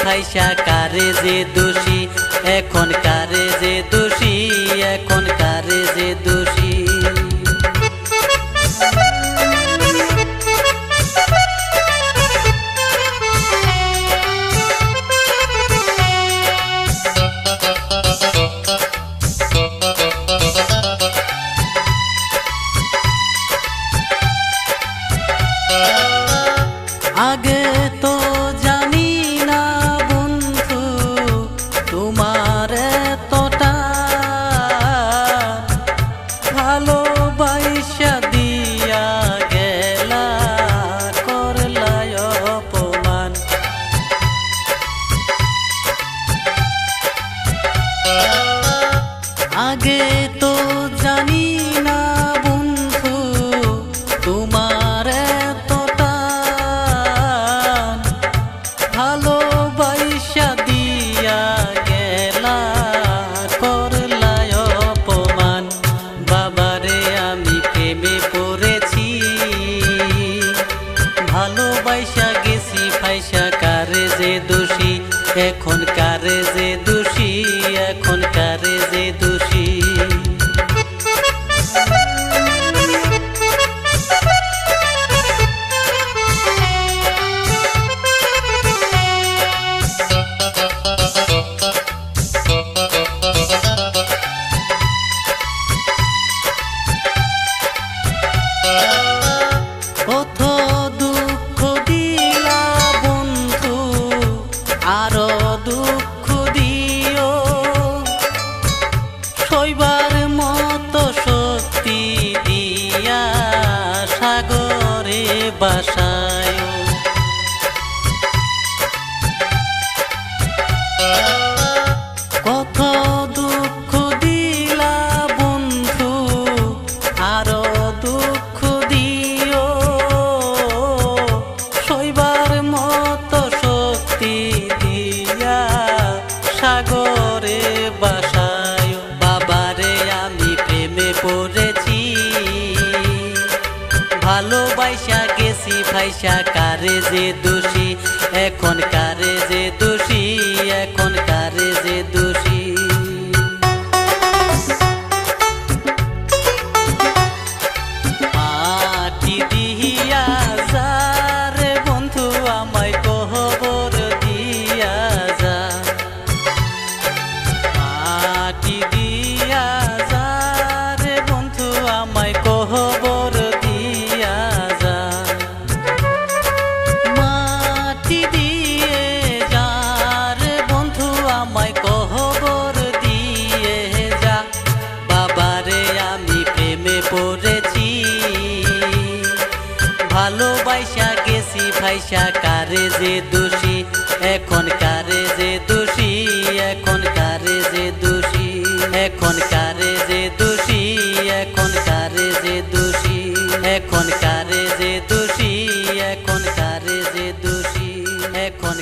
ফাইসা কারে যে দোষী, এখন কারে যে দোষী, এখন কারে যে দোষী। আগে তো জানি না বন্ধু তোমার এতটা ভালোবাসা দিয়া গেলা, করলাই অপমান। আগে তো জানি না বন্ধু তোমার এতটা ভালোবাসা দিয়া গেলা, করলাই অপমান। বাবারে আমি প্রেমে পড়েছি, ভালোবাসা গেছি ফাইসা কারে যে দোষী, এখন কারে যে দোষী, এখন কারে যে দোষী। কত দুঃখ দিলা বন্ধু, আরো দুঃখ দিও, সইবার মতো শক্তি দিয়া সাগরে বাসায়। কত দুঃখ দিলা বন্ধু, আরো দুঃখ দিও, সইবার মতো শক্তি দিয়া সাগরে বাসায়। বাবারে আমি প্রেমে পড়েছি, ভালোবাসা গেছি ফাইসা কারে যে দোষী, এখন কারে যে দোষী, এখন কারে যে দোষী। মাটি দিয়া যা রে বন্ধু আমায় কবর দিয়া যা, মাটি দিয়া যা রে বন্ধু আমায় কবর দিয়া যা। মাটি দিয়ে যা রে বন্ধু আমায় কবর দিয়ে যা। বাবারে আমি প্রেমে পড়েছি, ভালোবাসা গেছি ফাইসা কারে যে দোষী, এখন কারে যে দোষী, এখন কারে যে দোষী, এখন কারে যে দোষী, এখন কারে যে দোষী, এখন কারে যে দোষী, এখন কারে যে দোষী, এখন